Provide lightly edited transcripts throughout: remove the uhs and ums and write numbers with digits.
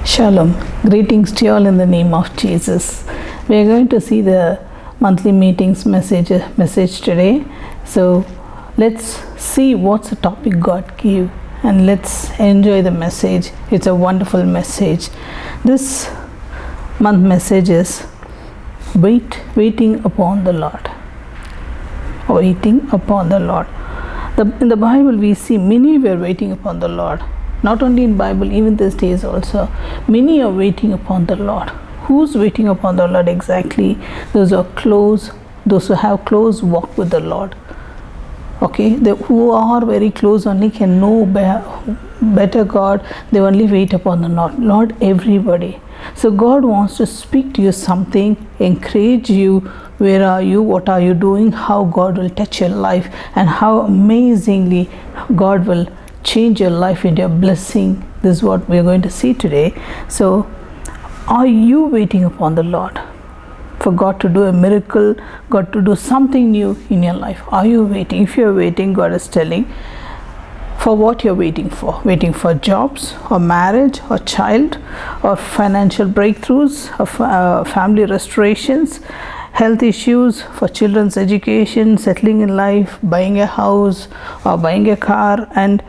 Shalom. Greetings to you all in the name of Jesus. We are going to see the monthly meetings message today. So let's see what's the topic God gave and let's enjoy the message. It's a wonderful message. This month message is waiting upon the Lord. Waiting upon the Lord. In the Bible we see many were waiting upon the Lord. Not only in Bible, even these days also, many are waiting upon the Lord. Who's waiting upon the Lord exactly? Those who are close, those who have close walk with the Lord. Okay, who are very close only can know better God. They only wait upon the Lord. Lord, everybody. So God wants to speak to you something, encourage you. Where are you? What are you doing? How God will touch your life and how amazingly God will change your life into a blessing. This is what we are going to see today. So, are you waiting upon the Lord for God to do a miracle, God to do something new in your life? Are you waiting? If you are waiting, God is telling for what you're waiting for. Waiting for jobs or marriage or child or financial breakthroughs or family restorations, health issues, for children's education, settling in life, buying a house or buying a car, and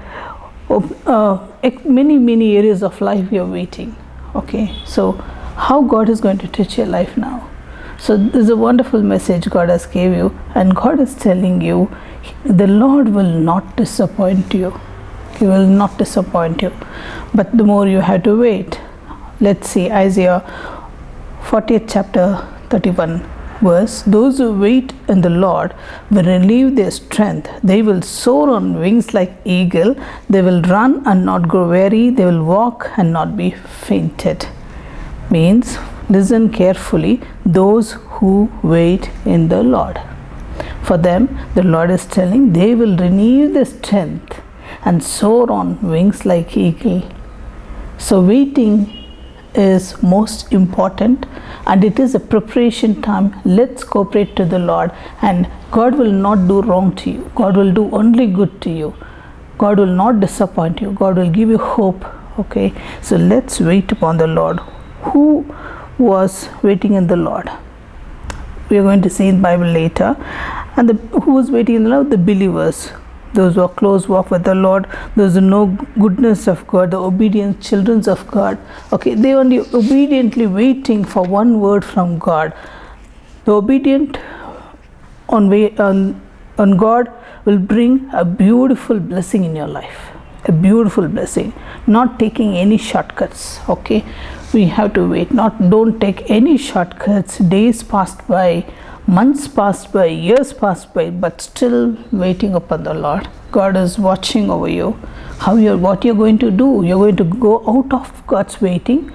many areas of life we are waiting. Okay, so how God is going to touch your life now? So this is a wonderful message God has gave you, and God is telling you the Lord will not disappoint you. He will not disappoint you, but the more you have to wait. Let's see Isaiah 40th chapter 31 verse. Those who wait in the Lord will renew their strength. They will soar on wings like eagle. They will run and not grow weary. They will walk and not be fainted. Means, listen carefully, those who wait in the Lord. For them, the Lord is telling they will renew their strength and soar on wings like eagle. So waiting is most important, and it is a preparation time. Let's cooperate to the Lord, and God will not do wrong to you. God will do only good to you. God will not disappoint you. God will give you hope. Okay, so let's wait upon the Lord. Who was waiting in the Lord? We are going to see in the Bible later. And who was waiting in the Lord? The believers. Those who are close walk with the Lord, those who know goodness of God, the obedient children of God. Okay, they only obediently waiting for one word from God. The obedient on God will bring a beautiful blessing in your life. A beautiful blessing. Not taking any shortcuts. Okay, we have to wait. Don't take any shortcuts. Days passed by, months passed by, years passed by, but still waiting upon the Lord. God is watching over you. What you're going to do? You're going to go out of God's waiting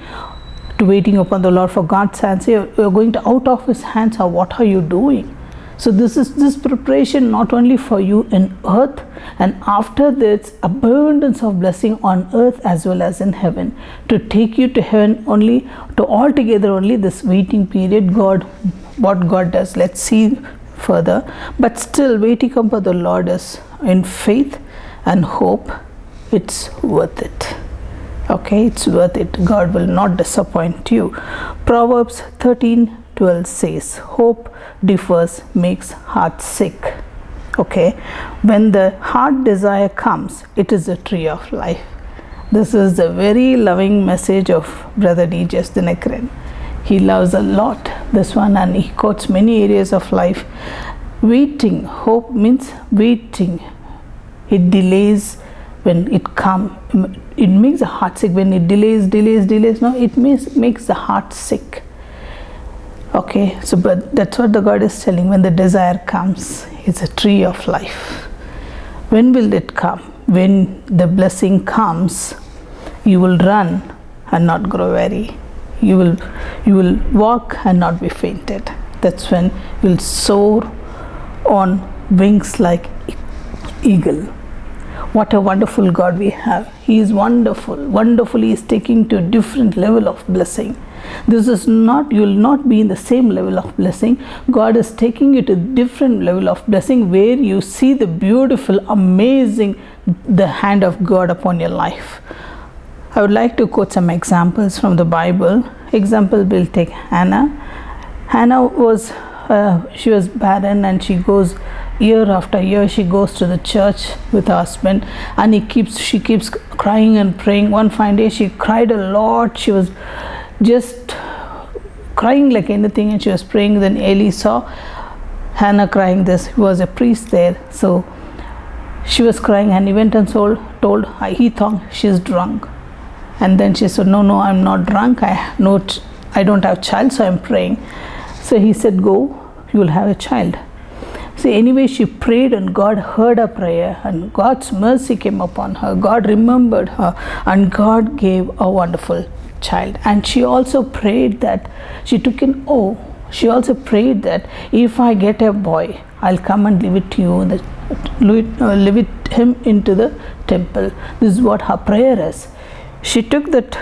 to waiting upon the Lord for God's hands. You're going to out of His hands, or what are you doing? So this preparation not only for you in earth, and after this abundance of blessing on earth as well as in heaven, to take you to heaven only, to altogether only this waiting period. What God does, let's see further. But still waiting upon the Lord is in faith and hope. It's worth it. Okay, it's worth it. God will not disappoint you. Proverbs 13:12 says, hope differs, makes heart sick. Okay, when the heart desire comes, it is a tree of life. This is the very loving message of Brother D.J. Dinakaran. He loves a lot this one, and he quotes many areas of life. Waiting, hope means waiting. It delays when it comes. It makes the heart sick when it delays. No, it makes the heart sick. Okay, so but that's what the God is telling. When the desire comes, it's a tree of life. When will it come? When the blessing comes, you will run and not grow weary. You will walk and not be fainted. That's when you'll soar on wings like eagle. What a wonderful God we have. He is wonderful. Wonderfully is taking to a different level of blessing. This is not, you will not be in the same level of blessing. God is taking you to a different level of blessing where you see the beautiful, amazing, the hand of God upon your life. I would like to quote some examples from the Bible. Example, we'll take Hannah. Hannah was she was barren, and she goes year after year, she goes to the church with her husband, and she keeps crying and praying. One fine day she cried a lot. She was just crying like anything, and she was praying. Then Eli saw Hannah crying. This, he was a priest there, so she was crying, and he went and told her. He thought she's drunk, and then she said, no, I'm not drunk. I don't have child, so I'm praying. So he said, go, you will have a child. So anyway, she prayed, and God heard her prayer, and God's mercy came upon her. God remembered her, and God gave a wonderful child. And she also prayed that she also prayed that if I get a boy, I'll come and live it to you, live it him into the temple. This is what her prayer is. She took that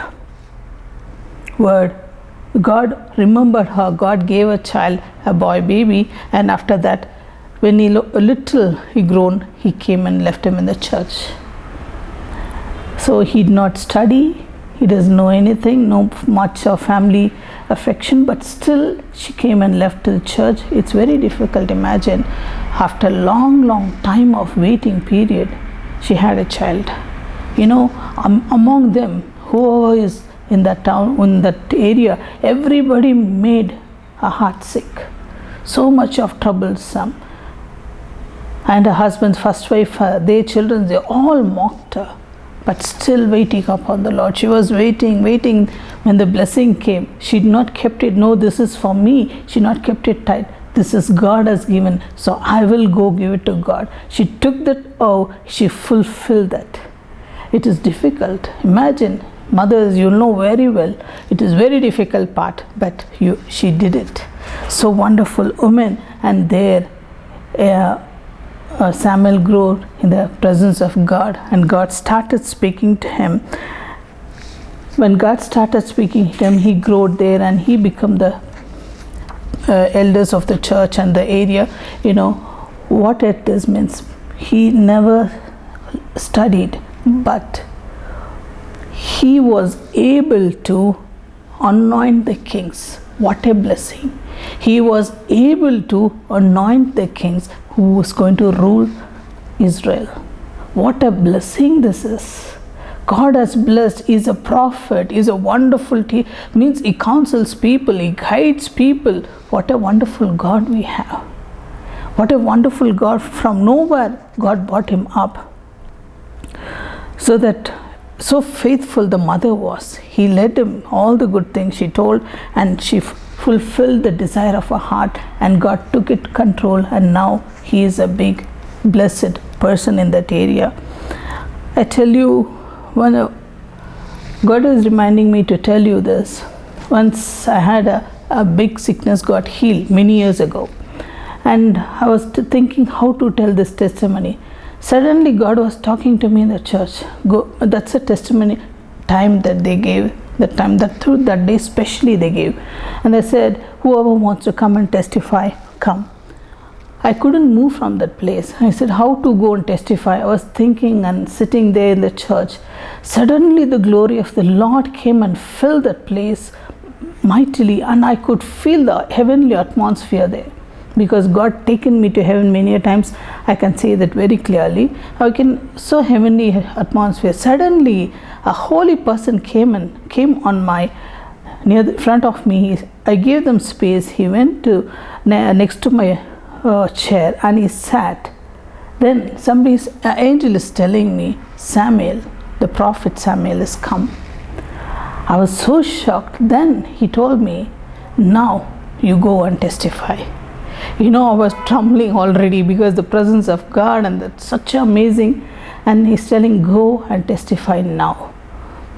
word. God remembered her. God gave a child, a boy baby, and after that, when he he grown, he came and left him in the church. So he did not study. He doesn't know anything, no much of family affection, but still she came and left the church. It's very difficult. Imagine, after long time of waiting period, she had a child. Among them, whoever is in that town, in that area, everybody made her heart sick. So much of troublesome. And her husband's first wife, their children, they all mocked her, but still waiting upon the Lord. She was waiting. When the blessing came, she did not kept it. No, this is for me. She not kept it tight. This is God has given, so I will go give it to God. She took that. She fulfilled that. It is difficult. Imagine, mothers, you know very well, it is very difficult part, but she did it. So wonderful woman. And there Samuel grew in the presence of God, and God started speaking to him. When God started speaking to him, he grew there, and he became the elders of the church and the area. What it is means, he never studied, but he was able to anoint the kings. What a blessing. He was able to anoint the kings who was going to rule Israel. What a blessing this is. God has blessed. He's a prophet. He's a wonderful means he counsels people. He guides people. What a wonderful God we have. What a wonderful God. From nowhere, God brought him up. So faithful the mother was. He led him all the good things she told, and she fulfilled the desire of her heart, and God took it control, and now he is a big blessed person in that area. I tell you, God is reminding me to tell you this. Once I had a big sickness, got healed many years ago, and I was thinking how to tell this testimony. Suddenly God was talking to me in the church. That's a testimony time that they gave, that day especially they gave. And they said, whoever wants to come and testify, come. I couldn't move from that place. I said, how to go and testify? I was thinking and sitting there in the church. Suddenly the glory of the Lord came and filled that place mightily, and I could feel the heavenly atmosphere there. Because God taken me to heaven many times, I can say that very clearly. So heavenly atmosphere. Suddenly, a holy person came on near the front of me. I gave them space. He went to next to my chair, and he sat. Then an angel is telling me, Samuel, the prophet Samuel is come. I was so shocked. Then he told me, now you go and testify. I was trembling already because the presence of God, and that's such amazing. And he's telling, go and testify now.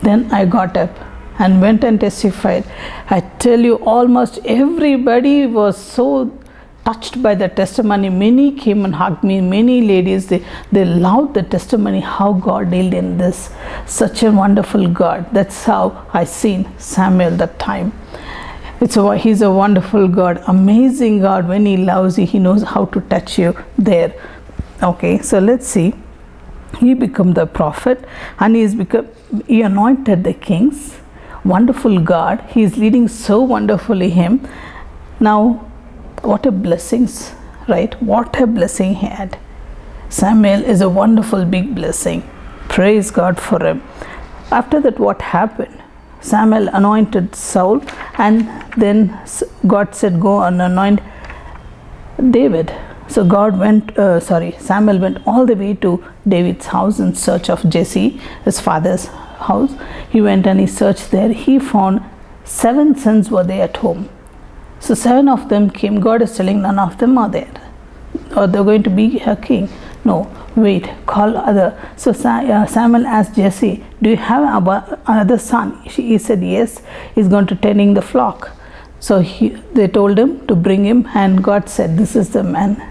Then I got up and went and testified. I tell you, almost everybody was so touched by the testimony. Many came and hugged me. Many ladies, they loved the testimony, how God dealt in this. Such a wonderful God. That's how I seen Samuel that time. He's a wonderful God, amazing God. When he loves you, he knows how to touch you there. Okay, so let's see. he became the prophet, and he anointed the kings. Wonderful God, he is leading so wonderfully him. Now what a blessings, right? What a blessing he had. Samuel is a wonderful big blessing. Praise God for him. After that, what happened? Samuel anointed Saul, and then God said, go and anoint David. So Samuel went all the way to David's house in search of Jesse, his father's house. He went and he searched there. He found 7 sons were there at home. So 7 of them came. God is telling none of them are there, or they're going to be a king. No, wait, call other. So Samuel asked Jesse, do you have another son? He said yes, he's going to tending the flock. So they told him to bring him, and God said, this is the man.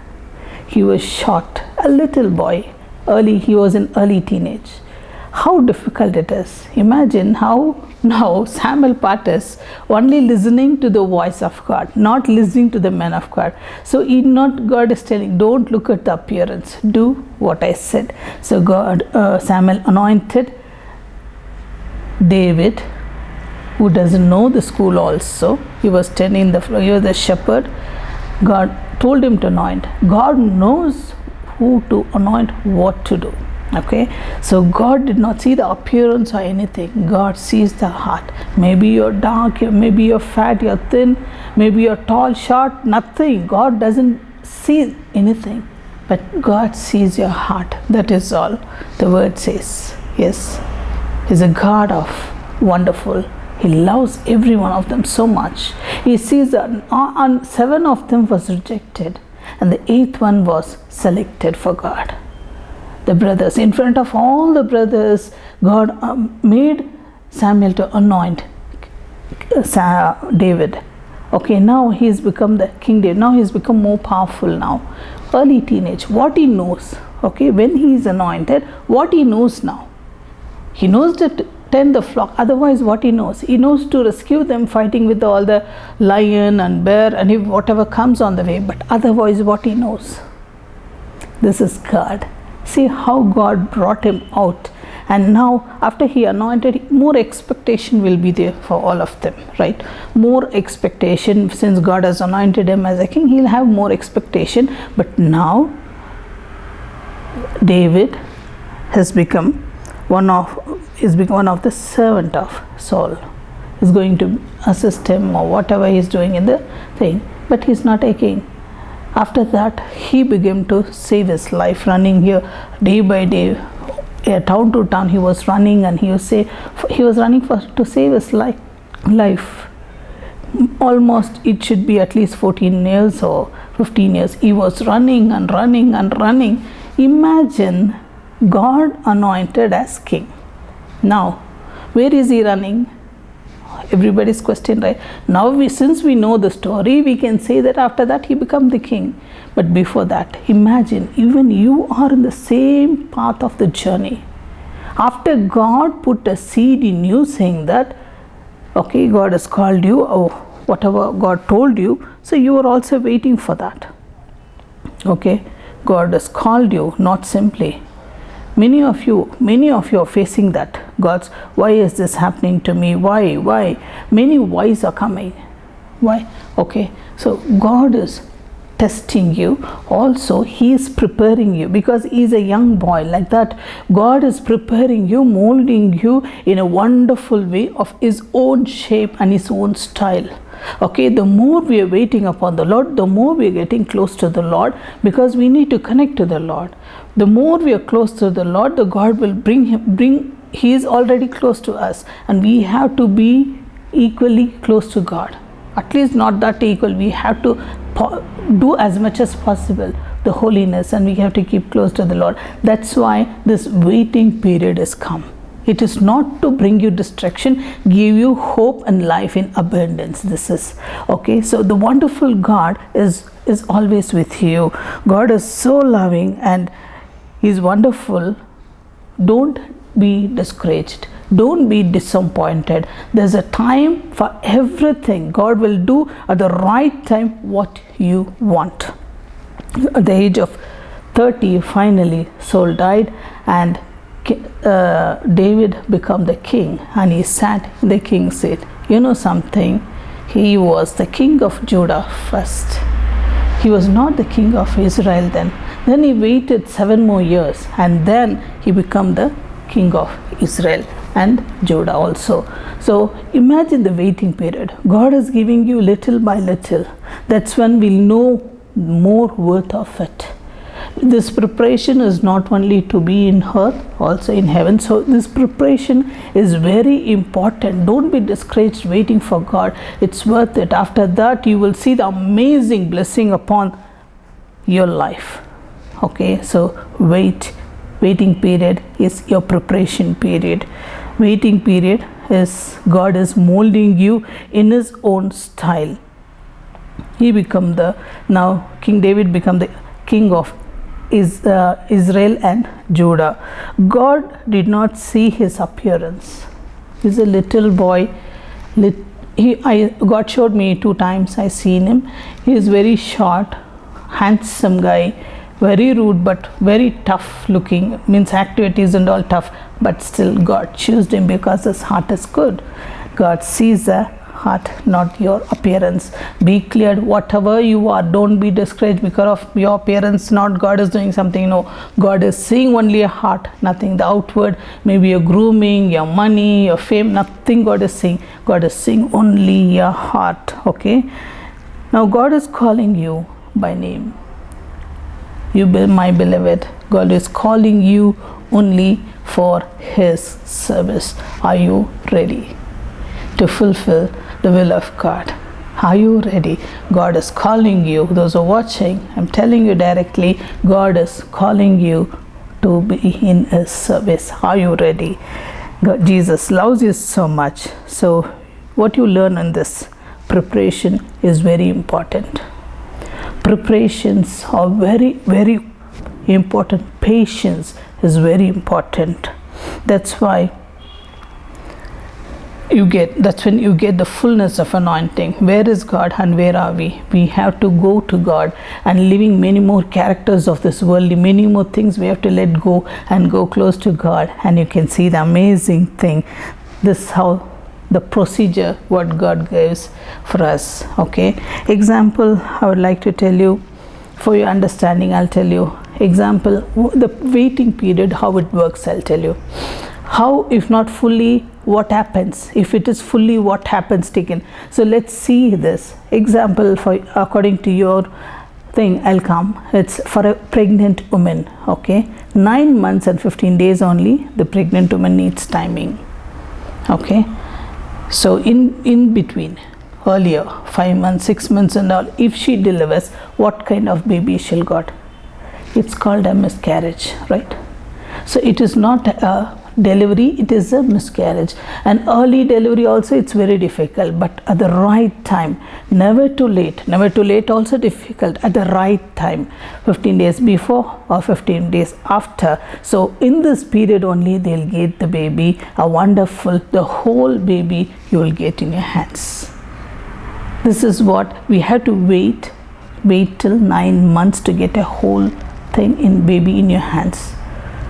He was short, a little boy. He was in early teenage. How difficult it is. Imagine how now Samuel Pattis only listening to the voice of God, not listening to the man of God. So God is telling, don't look at the appearance, do what I said. So Samuel anointed David, who doesn't know the school also. He was tending he was the shepherd. God told him to anoint. God knows who to anoint, what to do. Okay, so God did not see the appearance or anything. God sees the heart. Maybe you're dark, maybe you're fat, you're thin, maybe you're tall, short, nothing. God doesn't see anything, but God sees your heart. That is all the word says. Yes, He's a God of wonderful. He loves every one of them so much. He sees that 7 of them was rejected, and the 8th one was selected for God. The brothers, in front of all the brothers, God made Samuel to anoint David. Okay, now he's become the King David. Now he's become more powerful now. Early teenage, what he knows, okay, when he is anointed, what he knows now. He knows to tend the flock. Otherwise, what he knows? He knows to rescue them, fighting with all the lion and bear and whatever comes on the way. But otherwise, what he knows? This is God. See how God brought him out. And now, after he anointed, more expectation will be there for all of them, right? More expectation. Since God has anointed him as a king, he'll have more expectation. But now, David has become one of the servant of Saul. Is going to assist him or whatever he's doing in the thing. But he's not a king. After that, he began to save his life, running here day by day, town to town. He was running, and he was running to save his life. Almost it should be at least 14 years or 15 years. He was running and running and running. Imagine God anointed as king. Now, where is he running? Everybody's question, right? Now, since we know the story, we can say that after that he became the king. But before that, imagine, even you are in the same path of the journey. After God put a seed in you saying that, okay, God has called you, or whatever God told you, so you are also waiting for that. Okay, God has called you, not simply. Many of you are facing that. Why is this happening to me? Why? Many whys are coming. Why? Okay, so God is testing you. Also, He is preparing you, because He is a young boy like that. God is preparing you, molding you in a wonderful way of His own shape and His own style. Okay, the more we are waiting upon the Lord, the more we are getting close to the Lord, because we need to connect to the Lord. The more we are close to the Lord, the God will bring. He is already close to us, and we have to be equally close to God. At least not that equal. We have to do as much as possible the holiness, and we have to keep close to the Lord. That's why this waiting period has come. It is not to bring you distraction, give you hope and life in abundance. This is okay. So the wonderful God is always with you. God is so loving and He's wonderful. Don't be discouraged. Don't be disappointed. There's a time for everything. God will do at the right time what you want. At the age of 30, finally Saul died, and David became the king, and he sat in the king's seat. You know something? He was the king of Judah first. He was not the king of Israel then. Then he waited 7 more years, and then he became the king of Israel and Judah also. So imagine the waiting period. God is giving you little by little. That's when we'll know more worth of it. This preparation is not only to be in earth, also in heaven. So this preparation is very important. Don't be discouraged waiting for God. It's worth it. After that, you will see the amazing blessing upon your life. Okay, so waiting period is your preparation period. Waiting period is God is molding you in His own style. He become now King David become the king of Israel and Judah. God did not see his appearance. He's a little boy. God showed me 2 times. I seen him. He is very short, handsome guy, very rude but very tough looking. Means activities and all tough, but still God chose him because his heart is good. God sees the heart, not your appearance. Be clear, whatever you are, don't be discouraged because of your appearance. Not God is doing something. No, God is seeing only a heart, nothing the outward, maybe your grooming, your money, your fame, nothing God is seeing. God is seeing only your heart. Okay, now God is calling you by name. You be my beloved. God is calling you only for His service. Are you ready to fulfill the will of God? Are you ready? God is calling you. Those who are watching, I'm telling you directly, God is calling you to be in His service. Are you ready? God, Jesus loves you so much. So what you learn in this preparation is very important. Preparations are very, very important. Patience is very important. That's why that's when you get the fullness of anointing. Where is God and where are we? We have to go to God, and living many more characters of this world, many more things we have to let go and go close to God, and you can see the amazing thing. This is how the procedure what God gives for us. Okay, example I would like to tell you for your understanding. I'll tell you example, the waiting period, how it works. I'll tell you how, if not fully, what happens. If it is fully, what happens taken. So let's see this example for according to your thing. I'll come. It's for a pregnant woman. Okay, 9 months and 15 days only the pregnant woman needs timing. Okay, so in between, earlier 5 months, 6 months and all, if she delivers, what kind of baby she'll got? It's called a miscarriage, right? So it is not a delivery, it is a miscarriage. And early delivery also, it's very difficult, but at the right time, never too late. Never too late also difficult, at the right time, 15 days before or 15 days after. So in this period only they'll get the baby, a wonderful, the whole baby you will get in your hands. This is what we have to wait till 9 months to get a whole thing in baby in your hands.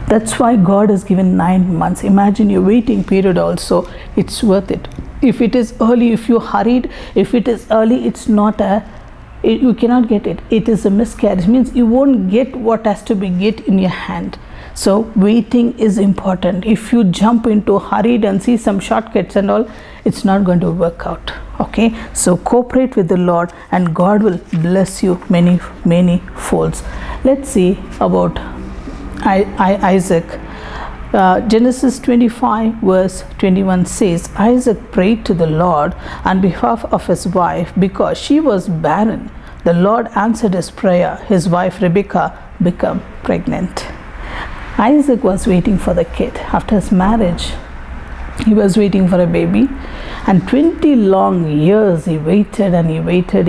That's why God has given 9 months. Imagine your waiting period also. It's worth it. If it is early, if you hurried, if it is early, it's not you cannot get it. It is a miscarriage. Means you won't get what has to be get in your hand. So waiting is important. If you jump into hurried and see some shortcuts and all, it's not going to work out. Okay, so cooperate with the Lord and God will bless you many, many folds. Let's see about Isaac. Genesis 25 verse 21 says, Isaac prayed to the Lord on behalf of his wife because she was barren. The Lord answered his prayer. His wife Rebekah became pregnant. Isaac was waiting for the kid. After his marriage, he was waiting for a baby, and 20 long years he waited and he waited.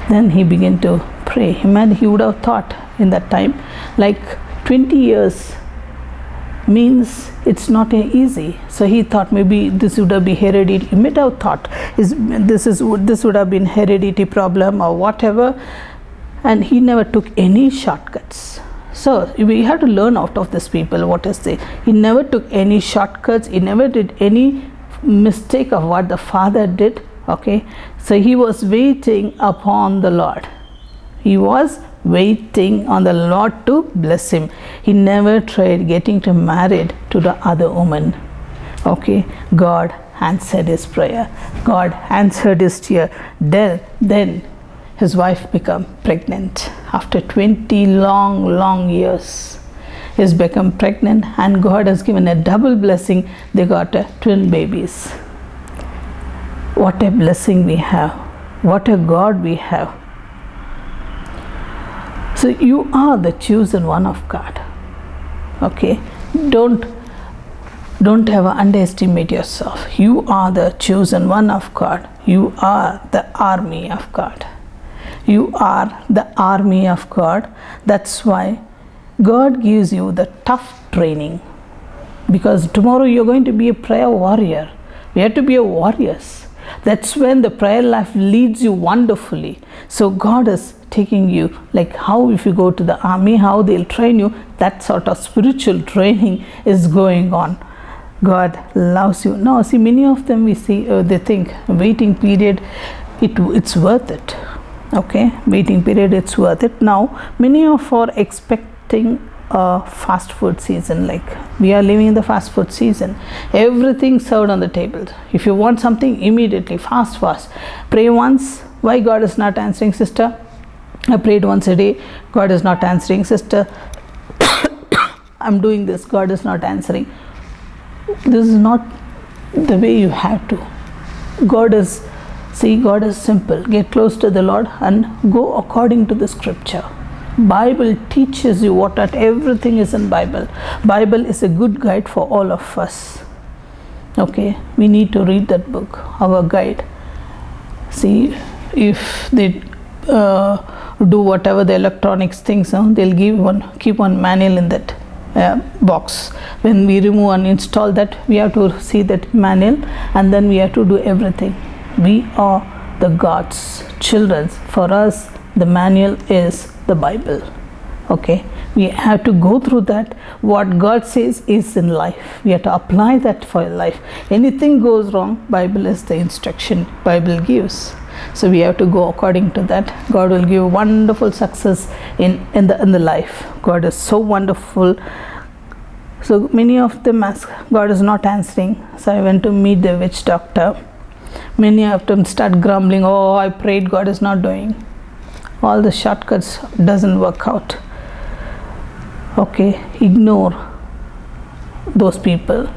Then he began to pray. Imagine, he would have thought in that time, like 20 years means it's not easy. So he thought maybe this would have been heredity. He might have thought this would have been heredity problem or whatever. and he never took any shortcuts. So we have to learn out of these people what is the. He never took any shortcuts. He never did any mistake of what the Father did. Okay, so he was waiting upon the Lord. He was waiting on the Lord to bless him. He never tried getting to married to the other woman. Okay, God answered his prayer. God answered his tear. Then his wife became pregnant. After 20 long years, he's become pregnant, and God has given a double blessing. They got twin babies. What a blessing we have. What a God we have. So you are the chosen one of God. Okay, don't ever underestimate yourself. You are the chosen one of God. You are the army of God. You are the army of God. That's why God gives you the tough training, because tomorrow you're going to be a prayer warrior. We have to be a warriors. That's when the prayer life leads you wonderfully. So God is taking you, like how if you go to the army, how they'll train you, that sort of spiritual training is going on. God loves you. Now, see, many of them we see, they think waiting period, it's worth it. Okay, waiting period, it's worth it. Now, many of are expecting a fast food season, like we are living in the fast food season. Everything served on the table. If you want something, immediately, fast. Pray once. Why God is not answering, sister? I prayed once a day. God is not answering, sister. I'm doing this. God is not answering. This is not the way you have to. God is simple. Get close to the Lord and go according to the scripture. Bible teaches you what everything is in Bible. Bible is a good guide for all of us. Okay, we need to read that book, our guide. See, if they do whatever the electronics things, they'll keep one manual in that box. When we remove and install that, we have to see that manual, and then we have to do everything. We are the God's children. For us, the manual is the Bible. Okay, we have to go through that. What God says is in life. We have to apply that for life. Anything goes wrong, Bible is the instruction Bible gives. So we have to go according to that. God will give wonderful success in the life. God is so wonderful. So many of them ask, God is not answering. So I went to meet the witch doctor. Many of them start grumbling, oh, I prayed, God is not doing. All the shortcuts doesn't work out. Okay, ignore those people.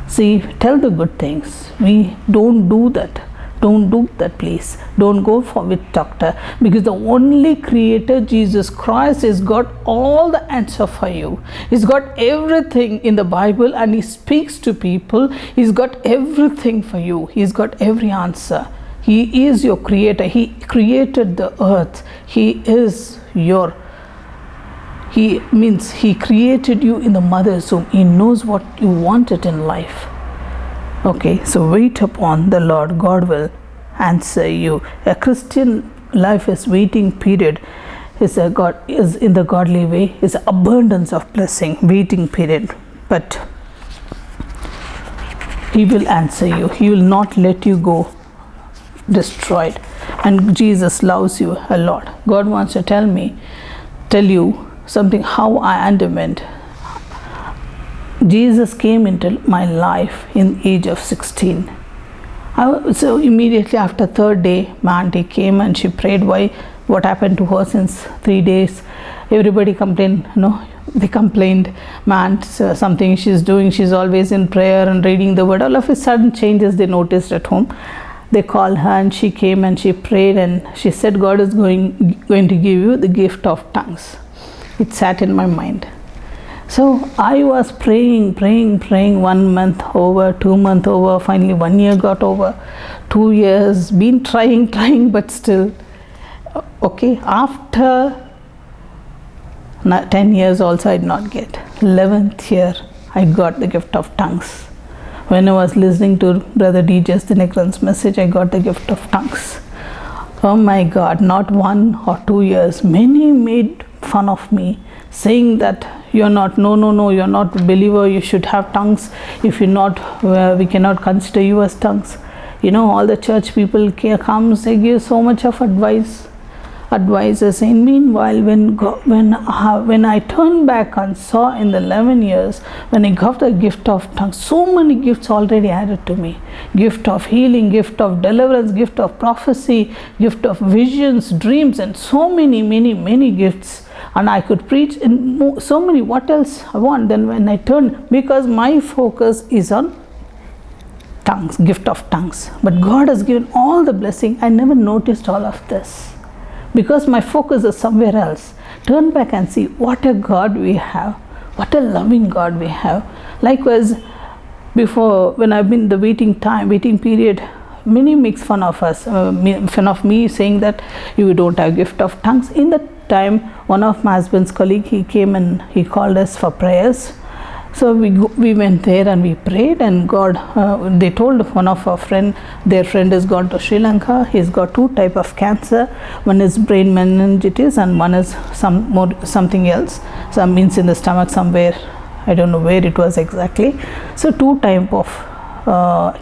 See, tell the good things. We don't do that. Don't do that, please. Don't go for with doctor, because the only creator, Jesus Christ, has got all the answer for you. He's got everything in the Bible, and he speaks to people. He's got everything for you. He's got every answer. He is your creator. He created the earth. He created you in the mother's womb. He knows what you wanted in life. Okay, so wait upon the Lord. God will answer you. A Christian life is waiting period. Is in the godly way. Is abundance of blessing. Waiting period. But he will answer you. He will not let you go destroyed. And Jesus loves you a lot. God wants to tell you something, how I underwent. Jesus came into my life in age of 16. So immediately after third day, my auntie came and she prayed. What happened to her since 3 days? Everybody complained, they complained, my aunt, something she's doing, she's always in prayer and reading the word. All of a sudden changes they noticed at home. They called her and she came and she prayed, and she said, God is going to give you the gift of tongues. It sat in my mind. So I was praying 1 month over, 2 months over, finally 1 year got over, 2 years, been trying, but still. Okay, after 10 years also I did not get. 11th year I got the gift of tongues. When I was listening to Brother D. Justin Ekran's message, I got the gift of tongues. Oh my God, not 1 or 2 years. Many made fun of me, saying that you're not, no, you're not a believer, you should have tongues. If you're not, we cannot consider you as tongues. You know, all the church people come, they give so much of advices. And meanwhile, when I turned back and saw in the 11 years, when I got the gift of tongues, so many gifts already added to me. Gift of healing, gift of deliverance, gift of prophecy, gift of visions, dreams, and so many gifts. And I could preach in so many. What else I want? Then when I turned, because my focus is on tongues, gift of tongues. But God has given all the blessing. I never noticed all of this, because my focus is somewhere else. Turn back and see what a God we have, what a loving God we have. Likewise, before, when I've been in the waiting period, many makes fun of us, fun of me, saying that you don't have gift of tongues. In that time, one of my husband's colleague, he came and he called us for prayers. So we went there and we prayed, and God, they told one of our friend, their friend has gone to Sri Lanka. He's got 2 types of cancer. One is brain meningitis and one is something else. Some means in the stomach somewhere. I don't know where it was exactly. So 2 types of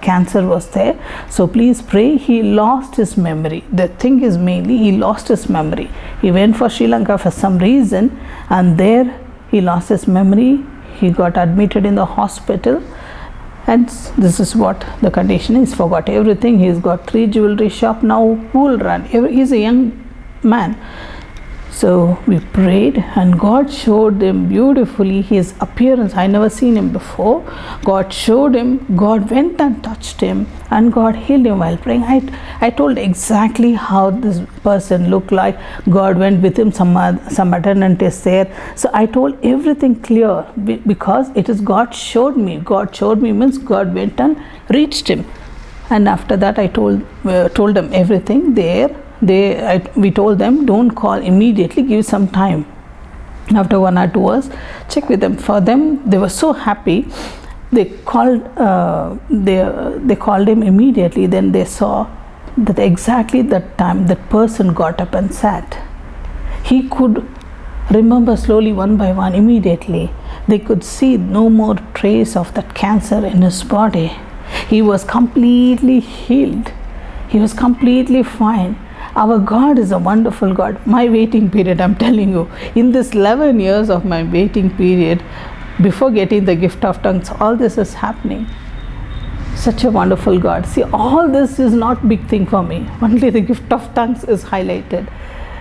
cancer was there. So please pray. He lost his memory. The thing is mainly he lost his memory. He went for Sri Lanka for some reason, and there he lost his memory. He got admitted in the hospital, and this is what the condition is. Forgot everything. He's got 3 jewelry shop now. Who will run? He's a young man. So we prayed, and God showed him beautifully his appearance. I never seen him before. God showed him. God went and touched him, and God healed him while praying. I told exactly how this person looked like. God went with him. Some attendant is there. So I told everything clear, because it is God showed me. God showed me means God went and reached him. And after that, I told them everything there. We told them, don't call immediately, give some time. After 1 or 2 hours, check with them. For them, they were so happy. They called him immediately. Then they saw that exactly that time that person got up and sat. He could remember slowly, one by one, immediately. They could see no more trace of that cancer in his body. He was completely healed. He was completely fine. Our God is a wonderful God. My waiting period, I'm telling you, in this 11 years of my waiting period, before getting the gift of tongues, all this is happening. Such a wonderful God. See, all this is not big thing for me. Only the gift of tongues is highlighted.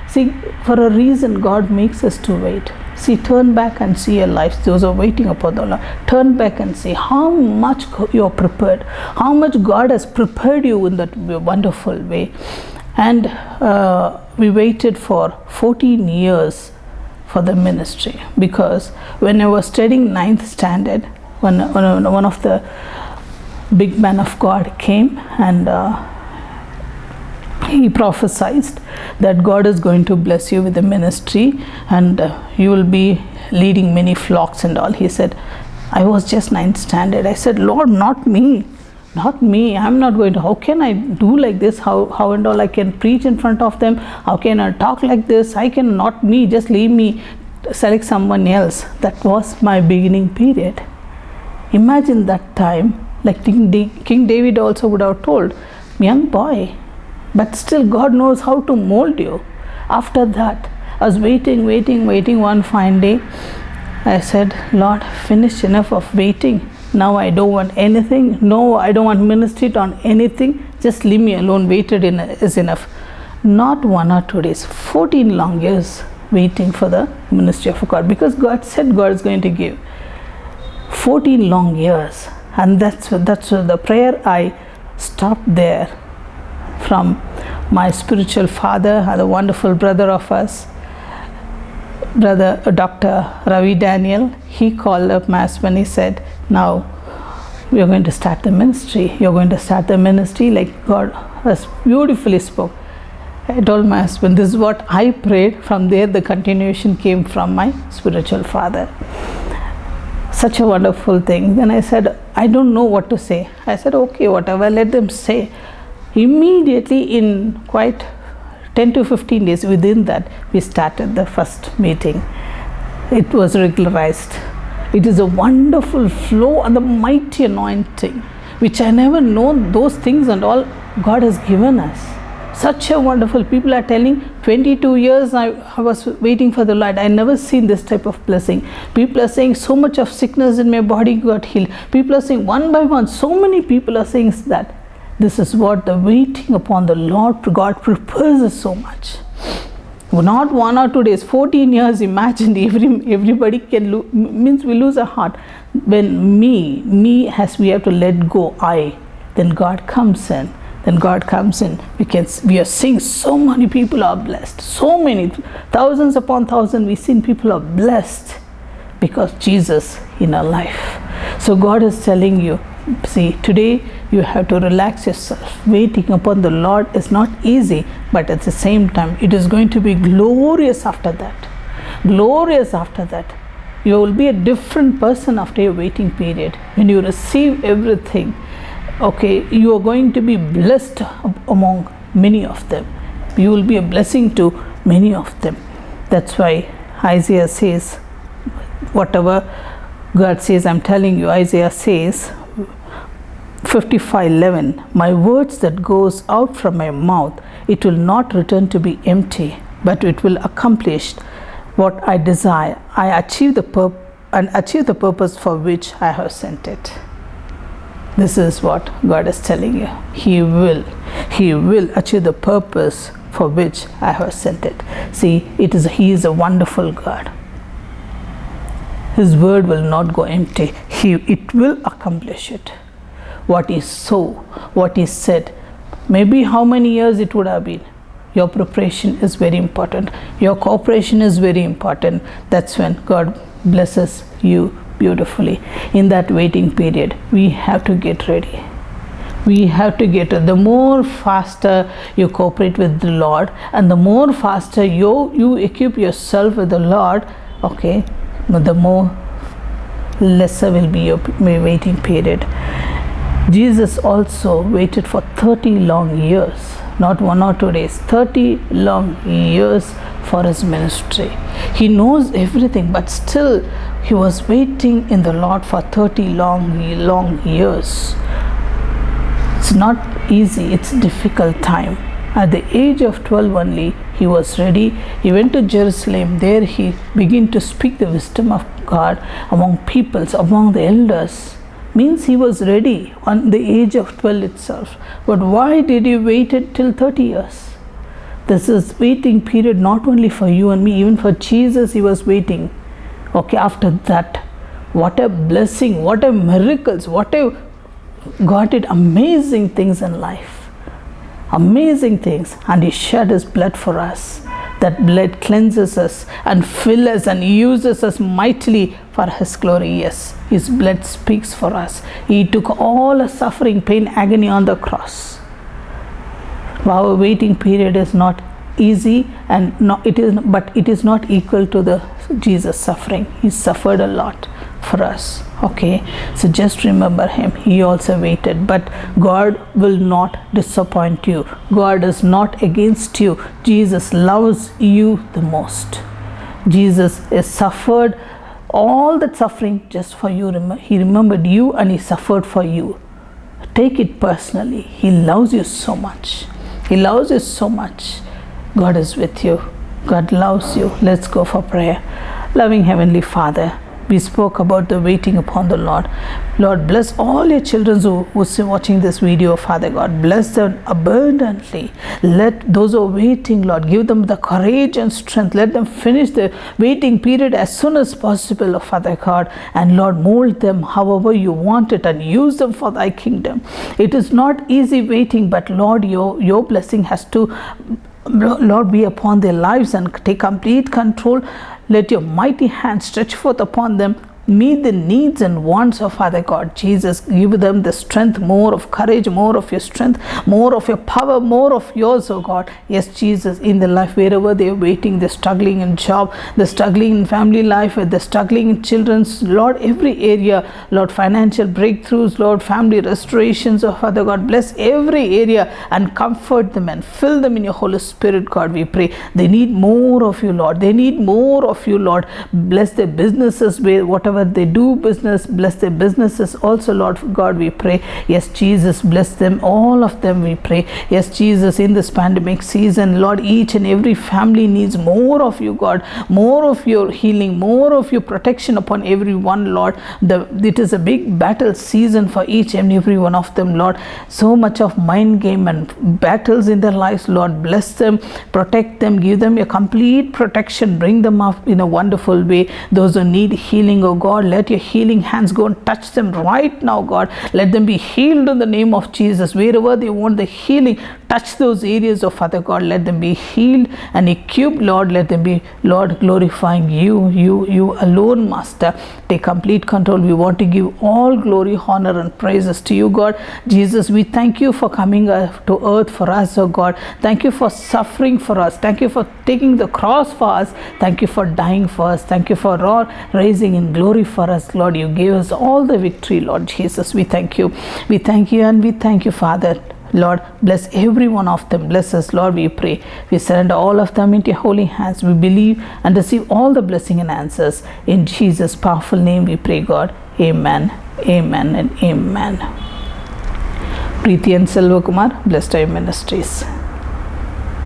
See, for a reason, God makes us to wait. See, turn back and see your life. Those are waiting upon the Lord. Turn back and see how much you are prepared, how much God has prepared you in that wonderful way. And we waited for 14 years for the ministry, because when I was studying 9th standard, one of the big men of God came, and he prophesied that God is going to bless you with the ministry, and you will be leading many flocks and all. He said, I was just 9th standard. I said, Lord, not me. I'm not going to. How can I do like this? How and all I can preach in front of them? How can I talk like this? I can, not me. Just leave me. Select someone else. That was my beginning period. Imagine that time. Like King David also would have told, young boy, but still God knows how to mold you. After that, I was waiting. One fine day, I said, Lord, finish enough of waiting. Now I don't want anything. No, I don't want ministry on anything. Just leave me alone. Waited is enough. Not 1 or 2 days, 14 long years waiting for the ministry of God, because God said God is going to give. 14 long years, and that's the prayer. I stopped there from my spiritual father, and a wonderful brother of us, Brother Dr. Ravi Daniel. He called up my husband. He said, now we are going to start the ministry. You're going to start the ministry like God has beautifully spoke. I told my husband, this is what I prayed. From there, the continuation came from my spiritual father. Such a wonderful thing. Then I said, I don't know what to say. I said, okay, whatever, let them say. Immediately, in quite 10 to 15 days within that, we started the first meeting. It was regularized. It is a wonderful flow and the mighty anointing, which I never known those things and all God has given us. Such a wonderful, people are telling 22 years I was waiting for the Lord. I never seen this type of blessing. People are saying so much of sickness in my body got healed. People are saying one by one, so many people are saying that. This is what the waiting upon the Lord God prepares us so much. Not 1 or 2 days, 14 years, imagine everybody can means we lose our heart. When me has we have to let go, then God comes in. Then God comes in. We are seeing so many people are blessed. So many, thousands upon thousands, we've seen people are blessed because Jesus in our life. So God is telling you, see, today you have to relax yourself. Waiting upon the Lord is not easy, but at the same time, it is going to be glorious after that. Glorious after that. You will be a different person after your waiting period. When you receive everything, okay, you are going to be blessed among many of them. You will be a blessing to many of them. That's why Isaiah says, whatever God says, I'm telling you, Isaiah says, 55:11, my words that goes out from my mouth, it will not return to be empty, but it will accomplish what I desire. I achieve the purpose for which I have sent it. This is what God is telling you. He will achieve the purpose for which I have sent it. See, He is a wonderful God. His word will not go empty. It will accomplish it. What He saw, what He said, maybe how many years it would have been. Your preparation is very important. Your cooperation is very important. That's when God blesses you beautifully. In that waiting period, we have to get ready. We have to get ready. The more faster you cooperate with the Lord, and the more faster you equip yourself with the Lord, okay, the more lesser will be your waiting period. Jesus also waited for 30 long years, not 1 or 2 days, 30 long years for His ministry. He knows everything, but still He was waiting in the Lord for 30 long years. It's not easy, it's a difficult time. At the age of 12 only, he was ready. He went to Jerusalem. There he began to speak the wisdom of God among peoples, among the elders. Means he was ready on the age of 12 itself. But why did he wait till 30 years? This is waiting period not only for you and me, even for Jesus he was waiting. Okay, after that, what a blessing, what a miracles, what a God did amazing things in life. Amazing things. And he shed his blood for us. That blood cleanses us and fills us and uses us mightily for his glory. Yes, his blood speaks for us. He took all our suffering, pain, agony on the cross. Our waiting period is not easy, and but it is not equal to the Jesus suffering. He suffered a lot for us. Okay, so just remember him. He also waited, but God will not disappoint you. God is not against you. Jesus loves you the most. Jesus has suffered all that suffering just for you. He remembered you and he suffered for you. Take it personally. He loves you so much. He loves you so much. God is with you. God loves you. Let's go for prayer. Loving Heavenly Father, we spoke about the waiting upon the Lord. Lord, bless all your children who are watching this video, Father God. Bless them abundantly. Let those who are waiting, Lord, give them the courage and strength. Let them finish the waiting period as soon as possible, Father God. And Lord, mold them however you want it and use them for thy kingdom. It is not easy waiting, but Lord, your blessing has to, Lord, be upon their lives and take complete control. Let your mighty hand stretch forth upon them. Meet the needs and wants of Father God. Jesus, give them the strength, more of courage, more of your strength, more of your power, more of yours, oh God. Yes, Jesus, in the life, wherever they're waiting, they're struggling in job, they're struggling in family life, they're struggling in children's, Lord, every area, Lord, financial breakthroughs, Lord, family restorations, oh Father God, bless every area and comfort them and fill them in your Holy Spirit, God, we pray. They need more of you, Lord. They need more of you, Lord. Bless their businesses, whatever they do business, bless their businesses also, Lord God, we pray. Yes, Jesus, bless them, all of them, we pray. Yes, Jesus, in this pandemic season, Lord, each and every family needs more of you, God, more of your healing, more of your protection upon everyone, Lord. It is a big battle season for each and every one of them, Lord. So much of mind game and battles in their lives, Lord. Bless them, protect them, give them a complete protection, bring them up in a wonderful way. Those who need healing, oh God, let your healing hands go and touch them right now, God. Let them be healed in the name of Jesus. Wherever they want the healing, touch those areas of Father God. Let them be healed and equipped, Lord. Let them be, Lord, glorifying you alone, Master. Take complete control. We want to give all glory, honor and praises to you, God. Jesus, we thank you for coming to earth for us, oh God. Thank you for suffering for us. Thank you for taking the cross for us. Thank you for dying for us. Thank you for raising in glory for us, Lord. You gave us all the victory, Lord Jesus. We thank you. We thank you and we thank you, Father. Lord, bless every one of them. Bless us, Lord, we pray. We surrender all of them into your holy hands. We believe and receive all the blessing and answers. In Jesus' powerful name we pray, God. Amen, amen and amen. Preeti and Selvakumar, Blessed Time Ministries.